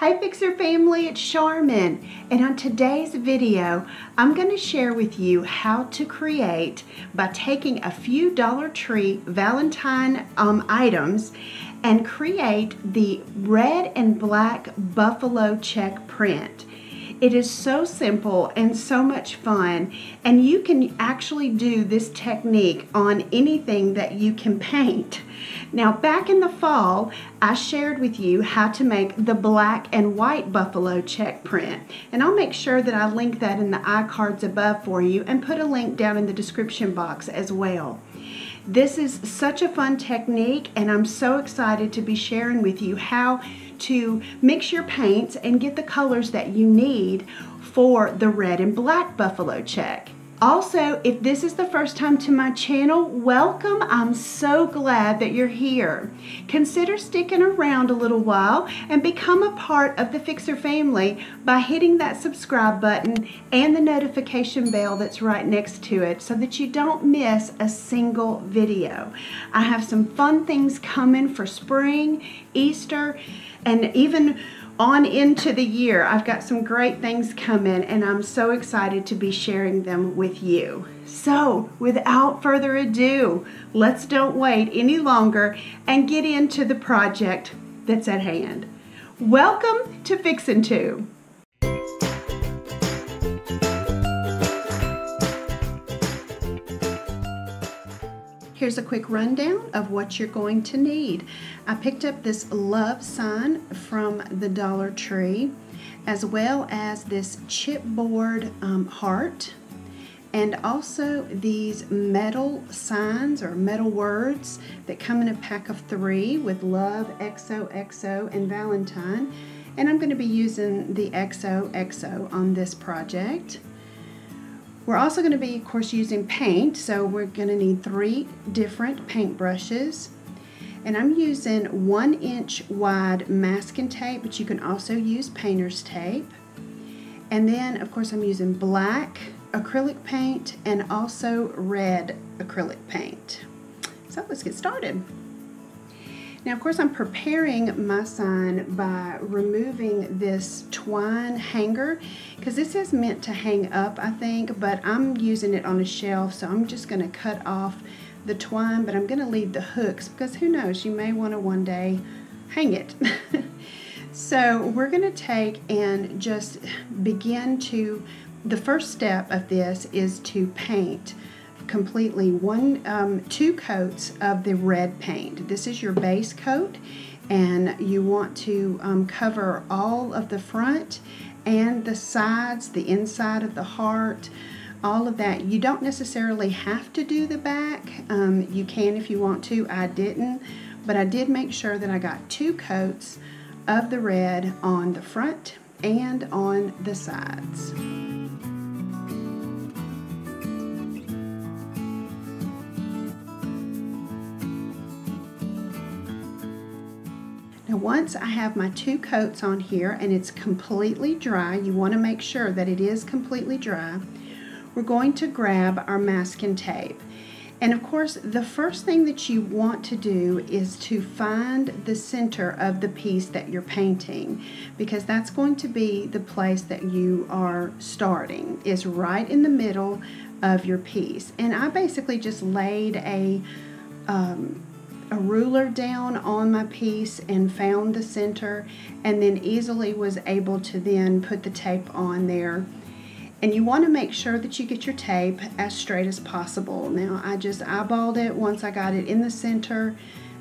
Hi Fixer family, it's Charmin, and on today's video I'm going to share with you how to create, by taking a few Dollar Tree Valentine items, and create the red and black buffalo check print. It is so simple and so much fun, and you can actually do this technique on anything that you can paint. Now, back in the fall, I shared with you how to make the black and white buffalo check print, and I'll make sure that I link that in the iCards above for you and put a link down in the description box as well. This is such a fun technique, and I'm so excited to be sharing with you how to mix your paints and get the colors that you need for the red and black buffalo check. Also, if this is the first time to my channel, welcome. I'm so glad that you're here. Consider sticking around a little while and become a part of the Fixer family by hitting that subscribe button and the notification bell that's right next to it so that you don't miss a single video. I have some fun things coming for spring, Easter, and even on into the year. I've got some great things coming, and I'm so excited to be sharing them with you. So without further ado, let's don't wait any longer and get into the project that's at hand. Welcome to Fixin' Too. Here's a quick rundown of what you're going to need. I picked up this love sign from the Dollar Tree, as well as this chipboard heart, and also these metal signs or metal words that come in a pack of 3 with love, XOXO, and Valentine. And I'm going to be using the XOXO on this project. We're also going to be, of course, using paint, so we're going to need 3 different paint brushes. And I'm using 1-inch wide masking tape, but you can also use painter's tape. And then, of course, I'm using black acrylic paint and also red acrylic paint. So let's get started. Now, of course, I'm preparing my sign by removing this twine hanger, because this is meant to hang up, I think, but I'm using it on a shelf, so I'm just going to cut off the twine, but I'm going to leave the hooks because who knows, you may want to one day hang it. So we're going to take and just begin to, the first step of this is to paint completely 2 coats of the red paint. This is your base coat, and you want to cover all of the front and the sides, the inside of the heart, all of that. You don't necessarily have to do the back. You can if you want to. I didn't, but I did make sure that I got 2 coats of the red on the front and on the sides. Now, once I have my 2 coats on here and it's completely dry, you want to make sure that it is completely dry, we're going to grab our masking tape. And of course, the first thing that you want to do is to find the center of the piece that you're painting, because that's going to be the place that you are starting, is right in the middle of your piece. And I basically just laid a ruler down on my piece and found the center, and then easily was able to then put the tape on there. And you want to make sure that you get your tape as straight as possible. Now, I just eyeballed it once I got it in the center.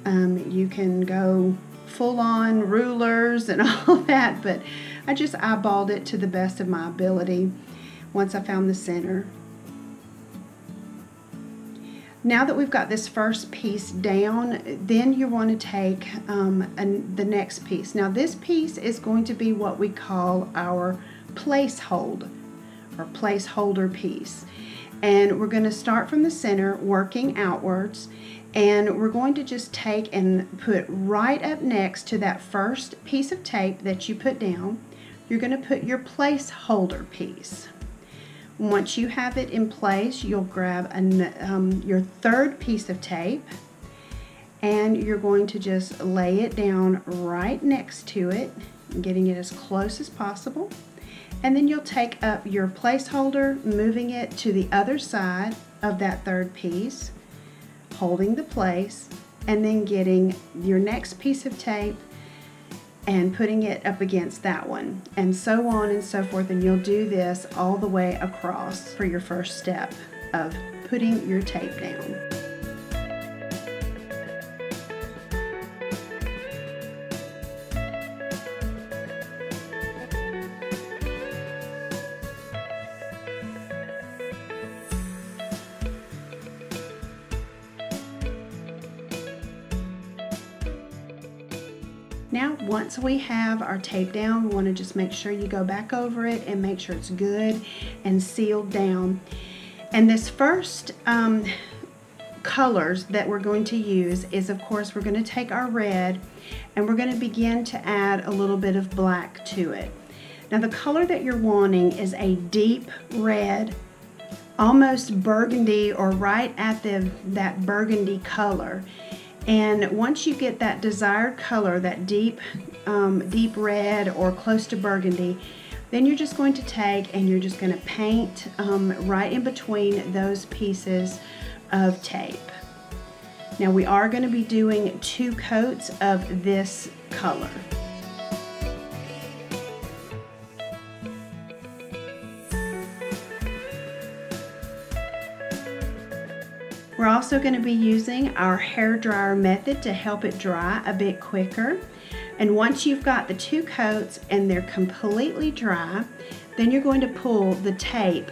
You can go full on rulers and all that, but I just eyeballed it to the best of my ability once I found the center. Now that we've got this first piece down, then you want to take the next piece. Now, this piece is going to be what we call our placeholder piece. And we're going to start from the center, working outwards, and we're going to just take and put right up next to that first piece of tape that you put down, you're going to put your placeholder piece. Once you have it in place, you'll grab your 3rd piece of tape, and you're going to just lay it down right next to it, getting it as close as possible. And then you'll take up your placeholder, moving it to the other side of that third piece, holding the place, and then getting your next piece of tape and putting it up against that one, and so on and so forth. And you'll do this all the way across for your first step of putting your tape down. Now, once we have our tape down, we want to just make sure you go back over it and make sure it's good and sealed down. And this first colors that we're going to use is, of course, we're going to take our red and we're going to begin to add a little bit of black to it. Now, the color that you're wanting is a deep red, almost burgundy, or right at that burgundy color. And once you get that desired color, that deep red or close to burgundy, then you're just going to take and you're just going to paint right in between those pieces of tape. Now, we are going to be doing 2 coats of this color. We're also going to be using our hair dryer method to help it dry a bit quicker. And once you've got the 2 coats and they're completely dry, then you're going to pull the tape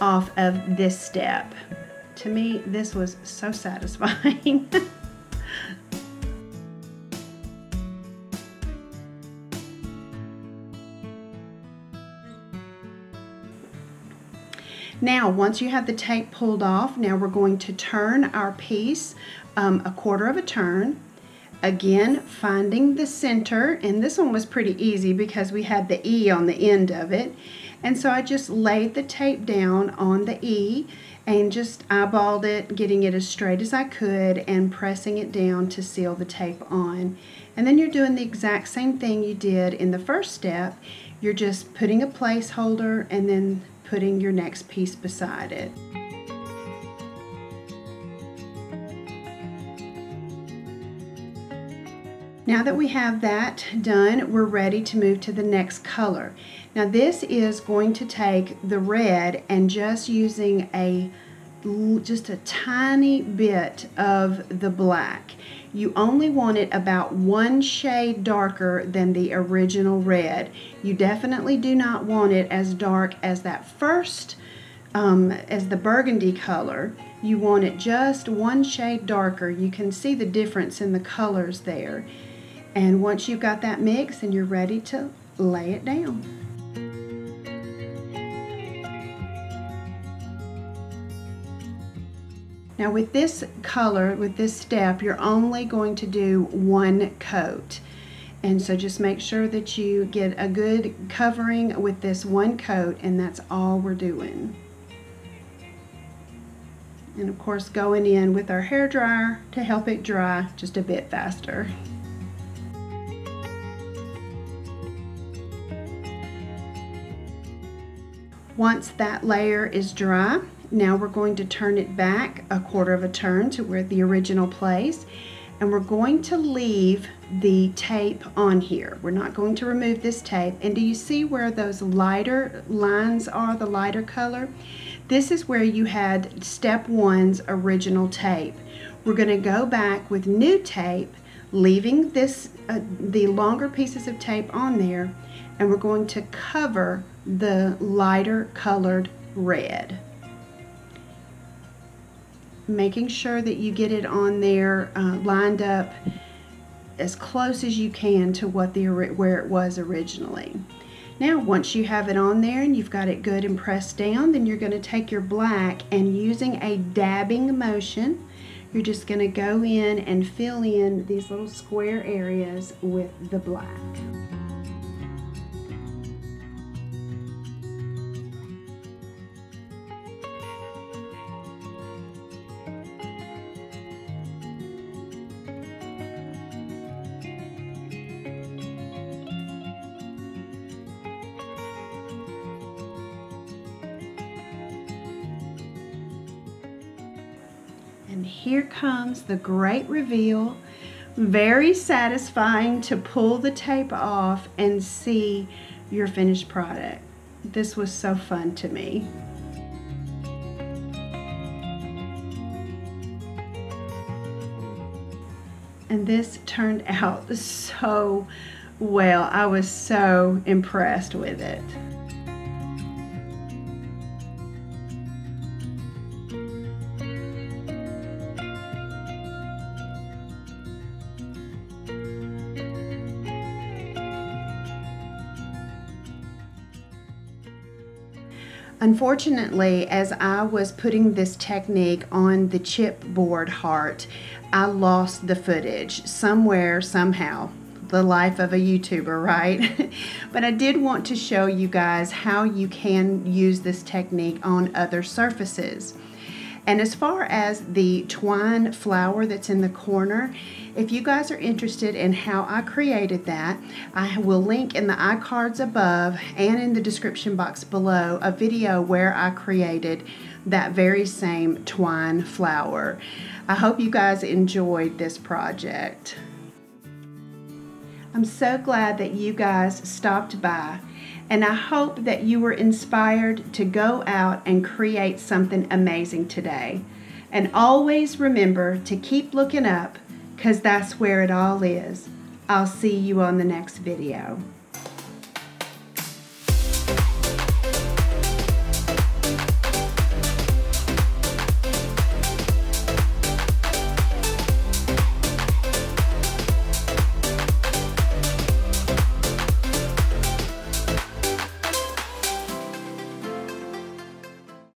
off of this step. To me, this was so satisfying. Now, once you have the tape pulled off, now we're going to turn our piece a 1/4 of a turn. Again, finding the center, and this one was pretty easy because we had the E on the end of it. And so I just laid the tape down on the E and just eyeballed it, getting it as straight as I could and pressing it down to seal the tape on. And then you're doing the exact same thing you did in the first step. You're just putting a placeholder and then putting your next piece beside it. Now that we have that done, we're ready to move to the next color. Now, this is going to take the red and just using just a tiny bit of the black. You only want it about 1 shade darker than the original red. You definitely do not want it as dark as that first, as the burgundy color. You want it just 1 shade darker. You can see the difference in the colors there. And once you've got that mix, then you're ready to lay it down. Now, with this color, with this step, you're only going to do 1 coat. And so just make sure that you get a good covering with this 1 coat, and that's all we're doing. And of course, going in with our hair dryer to help it dry just a bit faster. Once that layer is dry, now we're going to turn it back a 1/4 of a turn to where the original place, and we're going to leave the tape on here. We're not going to remove this tape. And do you see where those lighter lines are, the lighter color? This is where you had step 1's original tape. We're going to go back with new tape, leaving this the longer pieces of tape on there, and we're going to cover the lighter colored red, making sure that you get it on there lined up as close as you can to what where it was originally. Now, once you have it on there and you've got it good and pressed down, then you're going to take your black and, using a dabbing motion, you're just going to go in and fill in these little square areas with the black. And here comes the great reveal. Very satisfying to pull the tape off and see your finished product. This was so fun to me. And this turned out so well. I was so impressed with it. Unfortunately, as I was putting this technique on the chipboard heart, I lost the footage somewhere, somehow. The life of a YouTuber, right? But I did want to show you guys how you can use this technique on other surfaces. And as far as the twine flower that's in the corner, if you guys are interested in how I created that, I will link in the iCards above and in the description box below a video where I created that very same twine flower. I hope you guys enjoyed this project. I'm so glad that you guys stopped by, and I hope that you were inspired to go out and create something amazing today. And always remember to keep looking up, because that's where it all is. I'll see you on the next video.